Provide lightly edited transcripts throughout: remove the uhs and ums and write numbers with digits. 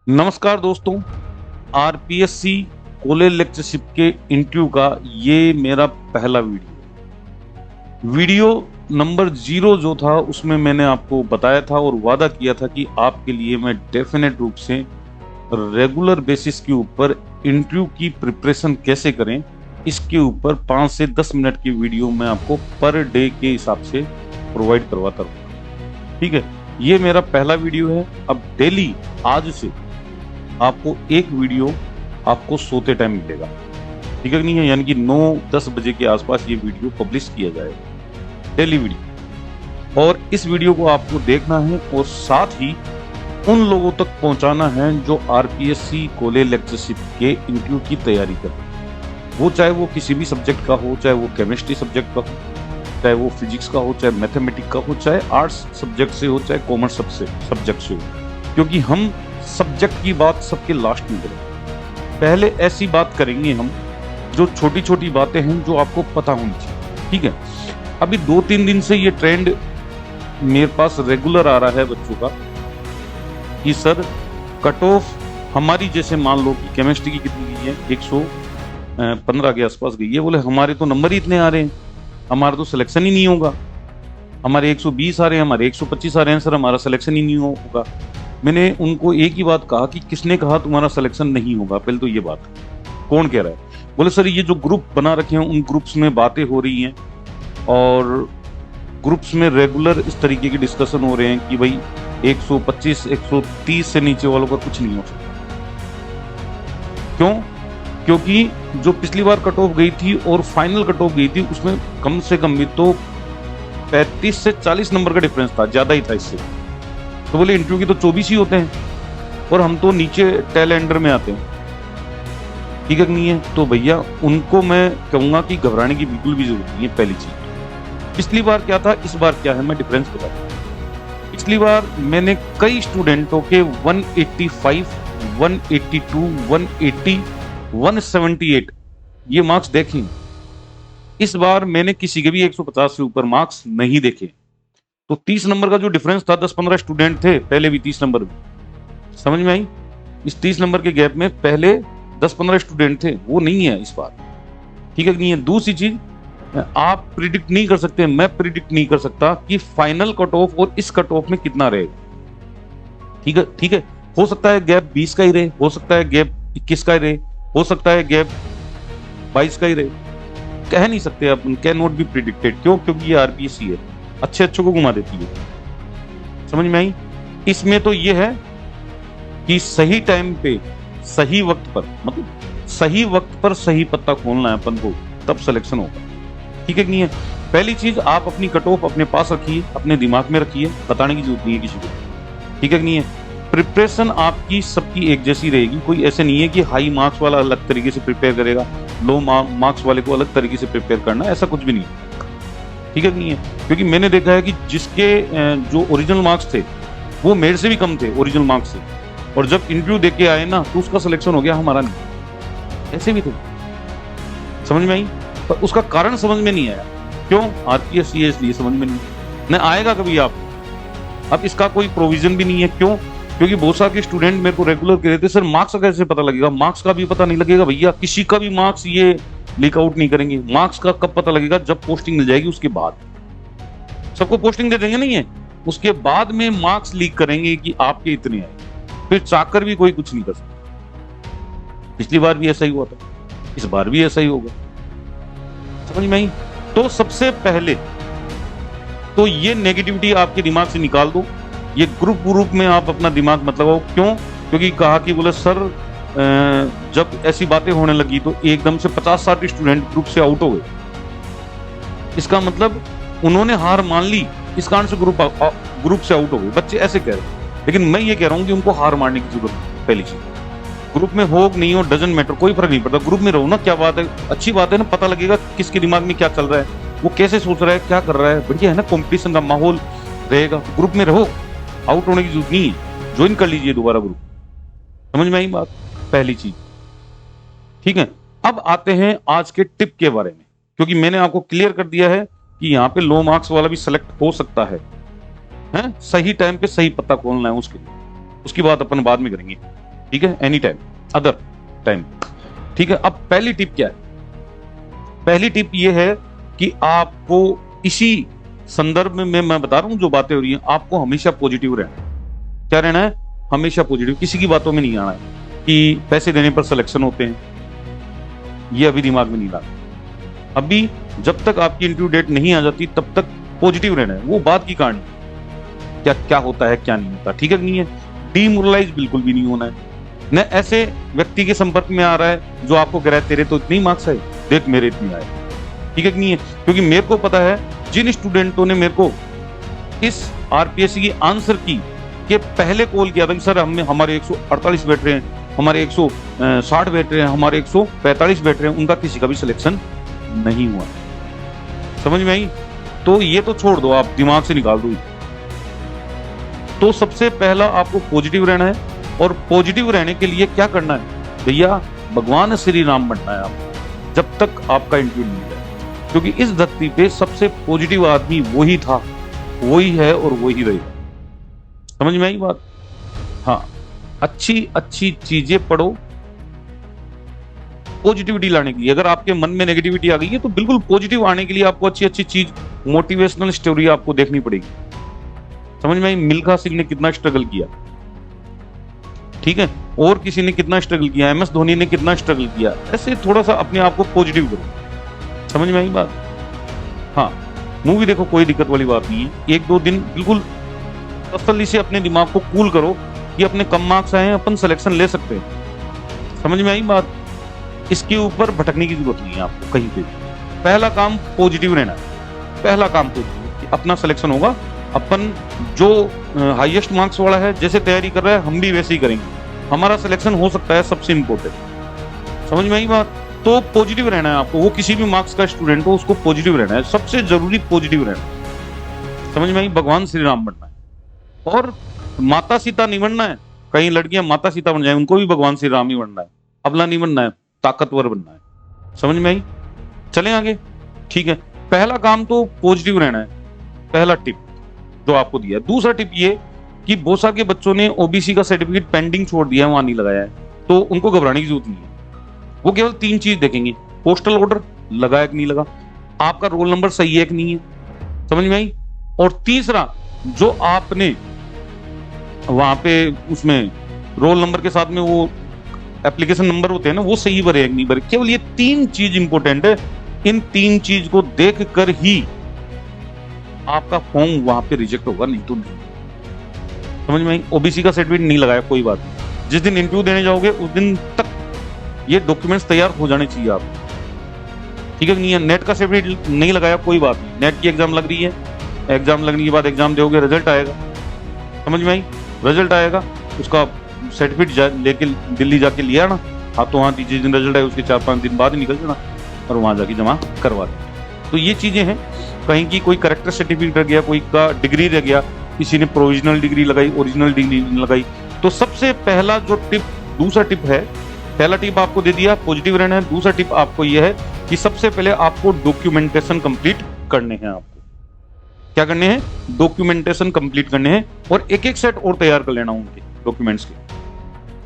नमस्कार दोस्तों। RPSC college lectureship के इंटरव्यू का ये मेरा पहला वीडियो नंबर 0 जो था उसमें मैंने आपको बताया था और वादा किया था कि आपके लिए मैं डेफिनेट रूप से रेगुलर बेसिस के ऊपर इंटरव्यू की प्रिपरेशन कैसे करें इसके ऊपर 5 से 10 मिनट की वीडियो मैं आपको पर डे के हिसाब से प्रोवाइड करवाता रहूँगा। ठीक है, ये मेरा पहला वीडियो है। अब डेली आज से आपको एक वीडियो आपको सोते टाइम मिलेगा, ठीक है नहीं है, यानी कि 9-10 बजे के आसपास ये वीडियो पब्लिश किया जाएगा, डेली वीडियो। और इस वीडियो को आपको देखना है और साथ ही उन लोगों तक पहुंचाना है जो आरपीएससी कॉलेज लेक्चरशिप के इंटरव्यू की तैयारी कर रहे हैं। वो चाहे वो किसी भी सब्जेक्ट का हो, चाहे वो केमिस्ट्री सब्जेक्ट का हो, चाहे वो फिजिक्स का हो, चाहे मैथमेटिक्स का हो, चाहे आर्ट्स सब्जेक्ट से हो, चाहे कॉमर्स सब्जेक्ट से हो, क्योंकि हम सब्जेक्ट की बात सबके लास्ट में करेंगे। पहले ऐसी बात करेंगे हम जो छोटी छोटी बातें हैं जो आपको पता होनी चाहिए। ठीक है, अभी 2-3 दिन से ये ट्रेंड मेरे पास रेगुलर आ रहा है बच्चों का कि सर कट ऑफ हमारी, जैसे मान लो कि केमिस्ट्री की कितनी गई है, 115 के आसपास गई है। बोले हमारे तो नंबर ही इतने आ रहे हैं, हमारा तो सिलेक्शन ही नहीं होगा। हमारे 120 आ रहे हैं, हमारे 125 आ रहे हैं, सर हमारा सिलेक्शन ही नहीं होगा। मैंने उनको एक ही बात कहा कि किसने कहा तुम्हारा सिलेक्शन नहीं होगा? पहले तो ये बात कौन कह रहा है? बोले सर ये जो ग्रुप बना रखे हैं उन ग्रुप्स में बातें हो रही हैं और ग्रुप्स में रेगुलर इस तरीके की डिस्कशन हो रहे हैं कि भाई 125 130 से नीचे वालों का कुछ नहीं हो सकता। क्यों? क्योंकि जो पिछली बार कट ऑफ गई थी और फाइनल कट ऑफ गई थी उसमें कम से कम भी तो 35 से 40 नंबर का डिफरेंस था, ज्यादा ही था इससे। तो बोले इंटरव्यू की तो 24 ही होते हैं और हम तो नीचे टेल एंडर में आते हैं, ठीक है नहीं है? तो भैया उनको मैं कहूंगा कि घबराने की बिल्कुल भी जरूरत नहीं है। पहली चीज, पिछली बार क्या था, इस बार क्या है, मैं डिफरेंस बता दूं। पिछली बार मैंने कई स्टूडेंटों के 185, 182, 180, 178 ये मार्क्स देखे। इस बार मैंने किसी के भी 150 से ऊपर मार्क्स नहीं देखे। तो 30 नंबर का जो डिफरेंस था, 10-15 स्टूडेंट थे पहले भी 30 नंबर में, समझ में आई? इस 30 नंबर के गैप में पहले 10-15 स्टूडेंट थे, वो नहीं है इस बार, ठीक है नहीं है? दूसरी चीज, आप प्रिडिक्ट नहीं कर सकते, मैं प्रिडिक्ट नहीं कर सकता कि फाइनल कट ऑफ और इस कट ऑफ में कितना रहेगा। ठीक है, ठीक है, हो सकता है गैप 20 का ही रहे, हो सकता है गैप 21 का ही रहे, हो सकता है गैप 22 का ही रहे, कह नहीं सकते आप, कैन नॉट बी प्रिडिक्टेड। क्यों? क्योंकि ये आरपीएससी है, अच्छे अच्छों को घुमा देती है। समझ में आई? इसमें तो ये है कि सही टाइम पे सही वक्त पर, मतलब सही वक्त पर सही पत्ता खोलना है अपन को, तब सिलेक्शन होगा, ठीक है नहीं है? पहली चीज, आप अपनी कट ऑफ अपने पास रखिए, अपने दिमाग में रखिए, बताने की जरूरत नहीं है किसी को, ठीक है नहीं है? प्रिपरेशन आपकी सबकी एक जैसी रहेगी, कोई ऐसे नहीं है कि हाई मार्क्स वाला अलग तरीके से प्रिपेयर करेगा, लो मार्क्स वाले को अलग तरीके से प्रिपेयर करना, ऐसा कुछ भी नहीं है, ठीक है नहीं है? क्योंकि मैंने देखा है कि जिसके जो ओरिजिनल मार्क्स थे वो मेरे से भी कम थे ओरिजिनल मार्क्स से, और जब इंटरव्यू दे के आए ना तो उसका सिलेक्शन हो गया, हमारा नहीं। ऐसे भी थे, समझ में आई? पर उसका कारण समझ में नहीं आया। क्यों? आरपीएससी है इसलिए समझ में नहीं आएगा कभी आप। अब इसका कोई प्रोविजन भी नहीं है। क्यों? क्योंकि बहुत सारे स्टूडेंट मेरे को रेगुलर कह रहे थे, सर मार्क्स का कैसे पता लगेगा? मार्क्स का भी पता नहीं लगेगा भैया, किसी का भी मार्क्स ये लीक आउट नहीं करेंगे। मार्क्स का कब पता लगेगा? जब पोस्टिंग मिल जाएगी उसके बाद। सबको पोस्टिंग दे देंगे नहीं है, उसके बाद में मार्क्स लीक करेंगे कि आपके इतने आए, फिर चाहकर भी कोई कुछ नहीं कर सकता। पिछली बार भी ऐसा ही हुआ था, इस बार भी ऐसा ही होगा, समझ में आई? तो सबसे पहले तो ये नेगेटिविटी आपके दिमाग से निकाल दो, ये ग्रुप में आप अपना दिमाग मत लगाओ। क्यों? क्योंकि कहा कि बोले सर जब ऐसी बातें होने लगी तो एकदम से 50-60 स्टूडेंट ग्रुप से आउट हो गए, इसका मतलब उन्होंने हार मान ली, इस कारण से ग्रुप से आउट हो गए। बच्चे ऐसे कह रहे हैं, लेकिन मैं ये कह रहा हूं कि उनको हार मारने की जरूरत नहीं। पहली चीज, ग्रुप में हो नहीं हो डजंट मैटर, कोई फर्क नहीं पड़ता, ग्रुप में रहो ना, क्या बात है, अच्छी बात है ना, पता लगेगा किसके दिमाग में क्या चल रहा है, वो कैसे सोच रहा है, क्या कर रहा है, बढ़िया है ना, कंपटीशन का माहौल रहेगा। ग्रुप में रहो, आउट होने की जरूरत नहीं है, ज्वाइन कर लीजिए दोबारा ग्रुप। समझ में आई बात? पहली चीज, ठीक है? अब आते हैं आज के टिप के बारे में, क्योंकि मैंने आपको क्लियर कर दिया है कि यहाँ पे लो मार्क्स वाला भी सिलेक्ट हो सकता है, हैं? सही टाइम पे सही पत्ता खोलना है, उसके लिए उसकी बात अपन बाद में करेंगे। ठीक है, एनी टाइम, अदर टाइम। ठीक है, अब पहली टिप क्या है? पहली टिप ये है कि आपको इसी संदर्भ में मैं बता रहा हूं जो बातें हो रही हैं, आपको हमेशा पॉजिटिव रहना है। क्या रहना है? हमेशा पॉजिटिव, किसी की बातों में नहीं आना है कि पैसे देने पर सिलेक्शन होते हैं, ये अभी दिमाग में नहीं लाना। अभी जब तक आपकी इंटरव्यू डेट नहीं आ जाती तब तक पॉजिटिव रहना है, वो बात की कहानी, क्या क्या होता है क्या नहीं होता, ठीक है नहीं है। डीमोरलाइज बिल्कुल भी नहीं होना है। न ऐसे व्यक्ति के संपर्क में आ रहा है जो आपको कह रहा है तेरे तो इतने ही मार्क्स आए, देख मेरे इतने आए, ठीक है कि नहीं है। क्योंकि मेरे को पता है जिन स्टूडेंटों ने मेरे को इस आरपीएससी की आंसर की के पहले कॉल किया था कि सर हमारे 148 बैठ रहे हैं, हमारे 160 बैठ रहे हैं, हमारे 145 बैठ रहे हैं, उनका किसी का भी सिलेक्शन नहीं हुआ। समझ में आई? तो ये तो छोड़ दो, आप दिमाग से निकाल दो। तो सबसे पहला आपको पॉजिटिव रहना है, और पॉजिटिव रहने के लिए क्या करना है भैया? भगवान श्री राम बनना है आपको जब तक आपका इंटरव्यू नहीं है। क्योंकि इस धरती पे सबसे पॉजिटिव आदमी वही था, वही है और वही रहेगा। समझ में आई बात? हाँ, अच्छी अच्छी चीजें पढ़ो पॉजिटिविटी लाने के लिए। अगर आपके मन में नेगेटिविटी आ गई है तो बिल्कुल पॉजिटिव आने के लिए आपको अच्छी अच्छी चीज, मोटिवेशनल स्टोरी आपको देखनी पड़ेगी। समझ में आई? मिल्खा सिंह ने कितना स्ट्रगल किया, ठीक है, और किसी ने कितना स्ट्रगल किया, MS धोनी ने कितना स्ट्रगल किया। ऐसे थोड़ा सा अपने आप को पॉजिटिव करो। समझ में आई बात? हाँ, मूवी देखो, कोई दिक्कत वाली बात नहीं है। एक दो दिन बिल्कुल तसल्ली से अपने दिमाग को कूल करो कि अपने कम मार्क्स आए हैं, अपन सिलेक्शन ले सकते हैं। समझ में आई बात? इसके ऊपर भटकने की जरूरत नहीं है आपको कहीं पे। पहला काम पॉजिटिव रहना है, पहला काम पॉजिटिव कि अपना सिलेक्शन होगा। अपन जो हाईएस्ट मार्क्स वाला है जैसे तैयारी कर रहा है हम भी वैसे ही करेंगे, हमारा सिलेक्शन हो सकता है, सबसे इंपॉर्टेंट। समझ में आई बात? तो पॉजिटिव रहना है आपको, वो किसी भी मार्क्स का स्टूडेंट हो उसको पॉजिटिव रहना है, सबसे जरूरी पॉजिटिव रहना। समझ में आई? भगवान श्री राम बनना है, और माता सीता नहीं बनना है। कई लड़कियां माता सीता बन जाए, उनको भी भगवान श्री राम ही बनना है, अबला नहीं बनना है, ताकतवर बनना है। समझ में आई? चलें आगे, ठीक है। पहला काम तो पॉजिटिव रहना है, पहला टिप जो आपको दिया। दूसरा टिप ये कि बहुत सारे बच्चों ने ओबीसी का सर्टिफिकेट पेंडिंग छोड़ दिया है, वहां नहीं लगाया है, तो उनको घबराने की जरूरत नहीं है। वो केवल 3 चीज देखेंगे, पोस्टल ऑर्डर लगा है कि नहीं लगा, आपका रोल नंबर सही है कि नहीं है। समझ में आई? और तीसरा, जो आपने वहां पे उसमें रोल नंबर के साथ में वो एप्लीकेशन नंबर होते हैं ना, वो सही भरे नहीं भरे। केवल ये 3 चीज इंपॉर्टेंट है। इन 3 चीज को देख कर ही आपका फॉर्म वहां पे रिजेक्ट होगा, नहीं तो नहीं। समझ में आई? ओबीसी का सर्टिफिकेट नहीं लगाया, कोई बात नहीं, जिस दिन इंटरव्यू देने जाओगे उस दिन तक ये डॉक्यूमेंट्स तैयार हो जाने चाहिए आप, ठीक है नहीं है। नेट का सर्टिफिकेट नहीं लगाया, कोई बात नहीं, नेट की एग्जाम लग रही है, एग्जाम लगने के बाद एग्जाम दोगे, रिजल्ट आएगा। समझ में आई? रिजल्ट आएगा, उसका सर्टिफिकेट लेके दिल्ली जाके लिया ना, हाँ तो वहाँ जिस दिन रिजल्ट आए उसके 4-5 दिन बाद ही निकल जाना और वहां जाके जमा करवा देना। तो ये चीजें हैं। कहीं की कोई करेक्टर सर्टिफिकेट रह गया, कोई का डिग्री रह गया, किसी ने प्रोविजनल डिग्री लगाई, ओरिजिनल डिग्री नहीं लगाई। तो सबसे पहला जो टिप, दूसरा टिप है, पहला टिप आपको दे दिया पॉजिटिव रहना है। दूसरा टिप आपको यह है कि सबसे पहले आपको डॉक्यूमेंटेशन कंप्लीट करने हैं। आपको क्या करने हैं? डॉक्यूमेंटेशन कंप्लीट करने हैं, और एक एक सेट और तैयार कर लेना उनके डॉक्यूमेंट्स के,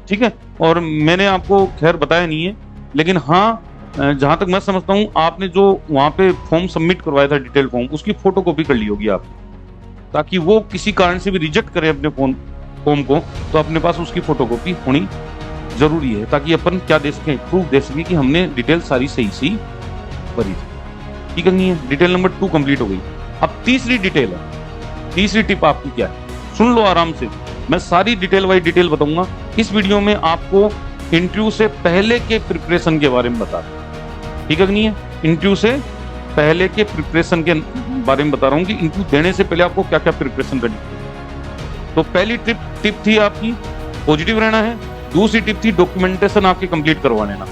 ठीक है। और मैंने आपको खैर बताया नहीं है, लेकिन हाँ जहां तक मैं समझता हूं आपने जो वहां पे फॉर्म सबमिट करवाया था, डिटेल फॉर्म, उसकी फोटोकॉपी कर ली होगी आपने, ताकि वो किसी कारण से भी रिजेक्ट करे अपने फॉर्म को, तो अपने पास उसकी फोटोकॉपी होनी जरूरी है, ताकि अपन क्या दे सके, प्रूफ दे सके कि हमने डिटेल सारी सही भरी थी, ठीक है नहीं है। डिटेल नंबर 2 कंप्लीट हो गई। अब तीसरी डिटेल है, तीसरी टिप आपकी क्या है, सुन लो आराम से, मैं सारी डिटेल वाइज डिटेल बताऊंगा इस वीडियो में। आपको इंटरव्यू से पहले के प्रिपरेशन के बारे में बता रहा हूं, ठीक है नहीं है। इंटरव्यू से पहले के प्रिपरेशन के बारे में बता रहा हूं कि इंटरव्यू देने से पहले आपको क्या क्या प्रिपरेशन करनी है। तो पहली टिप थी आपकी पॉजिटिव रहना है। दूसरी टिप थी डॉक्यूमेंटेशन आपके कंप्लीट करवा लेना,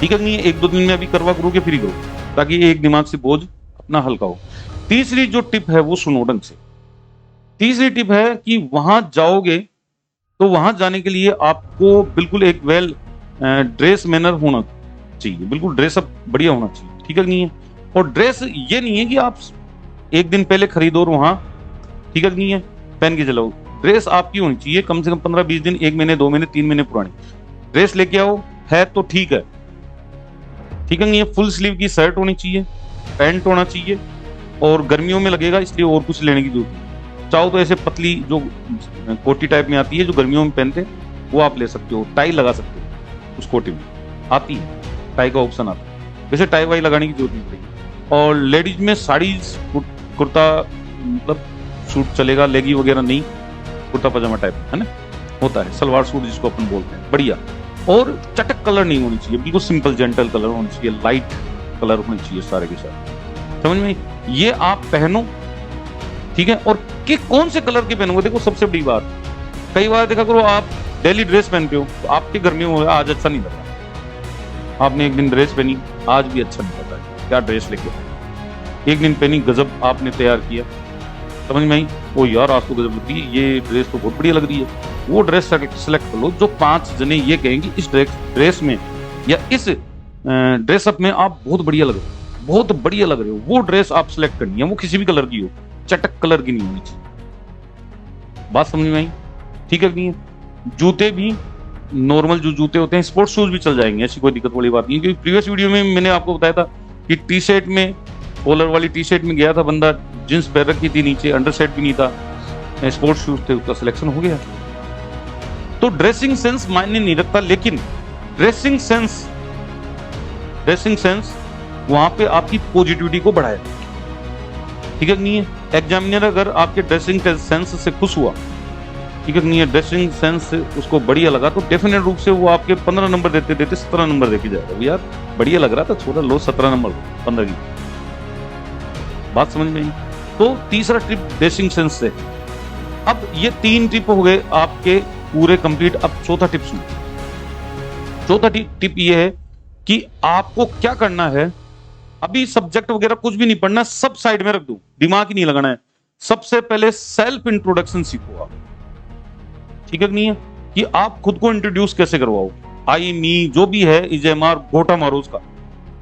ठीक है नहीं है। 1-2 दिन में अभी करवा करोगे, फिर करो, ताकि एक दिमाग से बोझ अपना हल्का हो। तीसरी जो टिप है वो सुनो ढंग से। तीसरी टिप है कि वहां जाओगे तो वहां जाने के लिए आपको बिल्कुल एक वेल ड्रेस मैनर होना चाहिए, बिल्कुल ड्रेसअप बढ़िया होना चाहिए, ठीक है नहीं है। और ड्रेस ये नहीं है कि आप एक दिन पहले खरीदो और वहां, ठीक है नहीं है, पहन के चलो। ड्रेस आपकी होनी चाहिए कम से कम 15-20 दिन, 1 महीने, 2 महीने, 3 महीने पुरानी ड्रेस लेके आओ, है तो ठीक है, ठीक है। नहीं है, फुल स्लीव की शर्ट होनी चाहिए, पैंट होना चाहिए, और गर्मियों में लगेगा इसलिए और कुछ लेने की जरूरत नहीं। चाहो तो ऐसे पतली जो कोटी टाइप में आती है जो गर्मियों में पहनते हैं वो आप ले सकते हो, टाई लगा सकते हो उस कोटी में, आती है टाई का ऑप्शन आता है, वैसे टाई वाई लगाने की जरूरत नहीं पड़ेगी। और लेडीज में साड़ी कुर्ता मतलब सूट चलेगा, लेगी वगैरह नहीं, कुर्ता पजामा टाइप है ना होता है, सलवार सूट जिसको अपन बोलते हैं, बढ़िया। और चटक कलर नहीं होनी चाहिए, बिल्कुल सिंपल जेंटल कलर होनी चाहिए, लाइट कलर होने चाहिए सारे के साथ, समझ में? ये आप पहनो, ठीक है। और कि कौन से कलर के पहनोगे, देखो सबसे बड़ी बात, कई बार देखा करो आप डेली ड्रेस पहनते हो तो आपके घर में हो आज अच्छा नहीं लग रहा, आपने एक दिन ड्रेस पहनी आज भी अच्छा नहीं लग रहा, क्या ड्रेस लेके आए, एक दिन पहनी गजब आपने तैयार किया, समझ में आई, ओ यार आज तो गजब लग रही है, ये ड्रेस तो बहुत बढ़िया लग रही है, वो ड्रेस सेलेक्ट कर लो जो 5 जने ये कहेंगे इस ड्रेस में या इस ड्रेसअप में आप बहुत बढ़िया लग रहे हो, बहुत बढ़िया लग रहे हो, वो ड्रेस आप सिलेक्ट करनी है, वो किसी भी कलर की हो, चटक कलर की नहीं होनी चाहिए। बात समझ में आई? ठीक है नहीं है? जूते भी नॉर्मल जो जूते होते हैं, स्पोर्ट्स शूज भी चल जाएंगे, ऐसी कोई दिक्कत वाली बात नहीं है, क्योंकि प्रीवियस वीडियो में मैंने आपको बताया था कि टी शर्ट में, कॉलर वाली टी शर्ट में गया था बंदा, जींस पहन रखी थी, नीचे अंडर शर्ट भी नहीं था, स्पोर्ट्स शूज थे, उसका सिलेक्शन हो गया। तो ड्रेसिंग सेंस मायने नहीं रखता, लेकिन ड्रेसिंग सेंस वहां पे आपकी पॉजिटिविटी को बढ़ाए, ठीक है नहीं है? एग्जामिनर अगर आपके ड्रेसिंग सेंस से खुश हुआ, ठीक है नहीं है, ड्रेसिंग सेंस से उसको बढ़िया लगा, तो डेफिनेट रूप से वो आपके 15 नंबर देते 17 नंबर देके जाएगा, यार बढ़िया लग रहा था, छोड़ा लो 17 नंबर 15 की। बात समझ में आई? तो तीसरा टिप ड्रेसिंग सेंस से। अब ये 3 टिप हो गए आपके पूरे कंप्लीट। अब चौथा टिप सुनो। चौथा टिप ये है कि आपको क्या करना है, अभी सब्जेक्ट वगैरह कुछ भी नहीं पढ़ना, सब साइड में रख दो, दिमाग ही नहीं लगाना है। सबसे पहले सेल्फ इंट्रोडक्शन सीखो आप, ठीक है नहीं है? कि आप खुद को इंट्रोड्यूस कैसे करवाओ, आई मी जो भी है, इजेमार गोटा मारो उसका,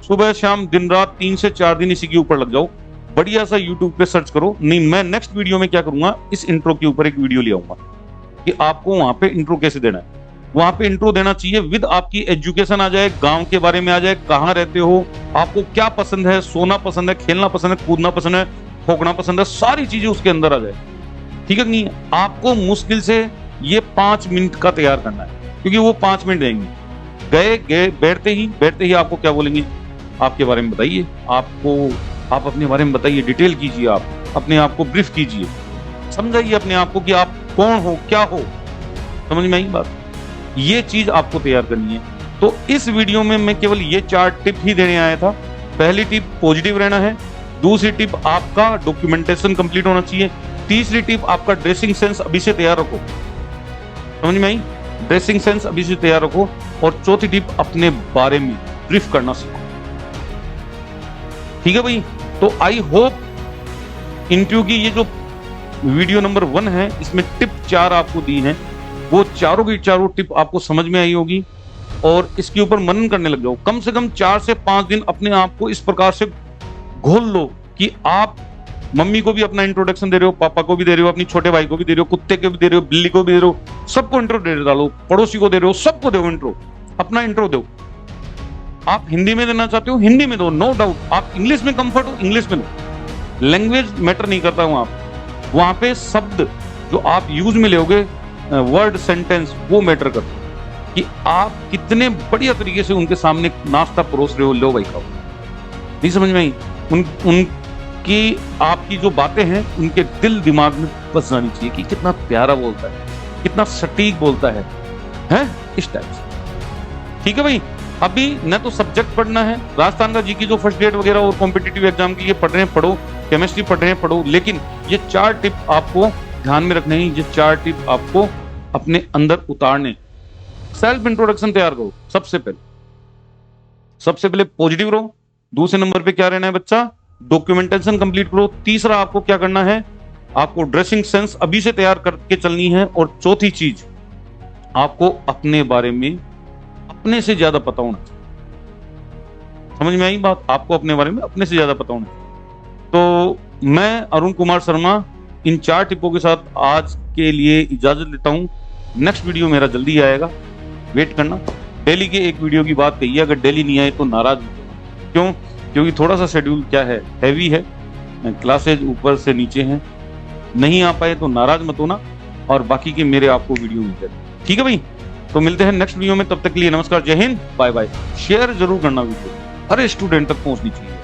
सुबह शाम दिन रात 3 से 4 दिन इसी के ऊपर लग जाओ, बढ़िया सा यूट्यूब पे सर्च करो। नहीं, मैं नेक्स्ट वीडियो में क्या करूंगा, इस इंट्रो के ऊपर एक वीडियो ले आऊंगा कि आपको वहां पे इंट्रो कैसे देना है। वहां पे इंट्रो देना चाहिए विद आपकी एजुकेशन आ जाए, गांव के बारे में आ जाए, कहाँ रहते हो, आपको क्या पसंद है, सोना पसंद है, खेलना पसंद है, कूदना पसंद है, ठोकना पसंद है, सारी चीजें उसके अंदर आ जाए, ठीक है नहीं? आपको मुश्किल से ये 5 मिनट का तैयार करना है, क्योंकि वो 5 मिनट रहेंगे। गए बैठते ही आपको क्या बोलेंगे, आपके बारे में बताइए, आप अपने बारे में बताइए, डिटेल कीजिए, आप अपने आप को ब्रीफ कीजिए, समझाइए अपने आप को कि आप कौन हो, क्या हो, समझ में आई बात? ये चीज आपको तैयार करनी है। तो इस वीडियो में मैं केवल ये 4 टिप ही देने आया था। पहली टिप पॉजिटिव रहना है, दूसरी टिप आपका डॉक्यूमेंटेशन कंप्लीट होना चाहिए, तीसरी टिप आपका ड्रेसिंग सेंस अभी से तैयार रखो, समझ में आई? ड्रेसिंग सेंस अभी से तैयार रखो, और चौथी टिप अपने बारे में ब्रीफ करना सीखो, ठीक है भाई? तो आई होप इंटरव्यू की ये जो वीडियो नंबर 1 है, इसमें टिप 4 आपको दी हैं, वो चारों की चारों टिप आपको समझ में आई होगी, और इसके ऊपर मनन करने लग जाओ। कम से कम 4 से 5 दिन अपने आप को इस प्रकार से घोल लो कि आप मम्मी को भी अपना इंट्रोडक्शन दे रहे हो, पापा को भी दे रहे हो, अपनी छोटे भाई को भी दे रहे हो, कुत्ते को भी दे रहे हो, बिल्ली को भी दे रहे हो, सबको इंट्रो दे डालो, पड़ोसी को दे रहे हो, सबको दो इंट्रो, अपना इंट्रो दो। आप हिंदी में देना चाहते हो हिंदी में दो, नो डाउट। आप इंग्लिश में कंफर्ट हो इंग्लिश में दो, लैंग्वेज मैटर नहीं करता। वहां पे शब्द जो आप यूज में लोगे, वर्ड सेंटेंस, वो मैटर करता है कि आप कितने बढ़िया तरीके से उनके सामने नाश्ता परोस रहे हो, लो भाई खाओ। नहीं समझ में आई? उनकी आपकी जो बातें हैं उनके दिल दिमाग में बस जानी चाहिए कि कितना प्यारा बोलता है, कितना सटीक बोलता है इस टाइप से, ठीक है भाई? अभी न तो सब्जेक्ट पढ़ना है, राजस्थान का जीके जो फर्स्ट ग्रेड वगैरह और कॉम्पिटिटिव एग्जाम के लिए पढ़ रहे हैं पढ़ो, केमिस्ट्री पढ़ रहे हैं पढ़ो, लेकिन ये 4 टिप आपको ध्यान में रखने हैं, ये 4 टिप आपको अपने अंदर उतारने। सेल्फ इंट्रोडक्शन तैयार करो सबसे पहले पॉजिटिव रहो। दूसरे नंबर पे क्या रहना है बच्चा, डॉक्यूमेंटेशन कंप्लीट करो। तीसरा आपको क्या करना है, आपको ड्रेसिंग सेंस अभी से तैयार करके चलनी है। और चौथी चीज, आपको अपने बारे में अपने से ज्यादा पता होना चाहिए। समझ में आई बात? आपको अपने बारे में अपने से ज्यादा पता होना चाहिए। तो मैं अरुण कुमार शर्मा इन 4 टिपों के साथ आज के लिए इजाजत लेता हूँ। नेक्स्ट वीडियो मेरा जल्दी आएगा, वेट करना। डेली के एक वीडियो की बात कही है, अगर डेली नहीं आए तो नाराज मत होना। क्यों? क्योंकि थोड़ा सा शेड्यूल क्या है, हैवी है, क्लासेज ऊपर से नीचे हैं, नहीं आ पाए तो नाराज मत होना, और बाकी के मेरे आपको वीडियो मिल जाए। ठीक है भाई, तो मिलते हैं नेक्स्ट वीडियो में, तब तक के लिए नमस्कार, जय हिंद, बाय बाय। शेयर जरूर करना वीडियो, हर स्टूडेंट तक पहुंचनी चाहिए।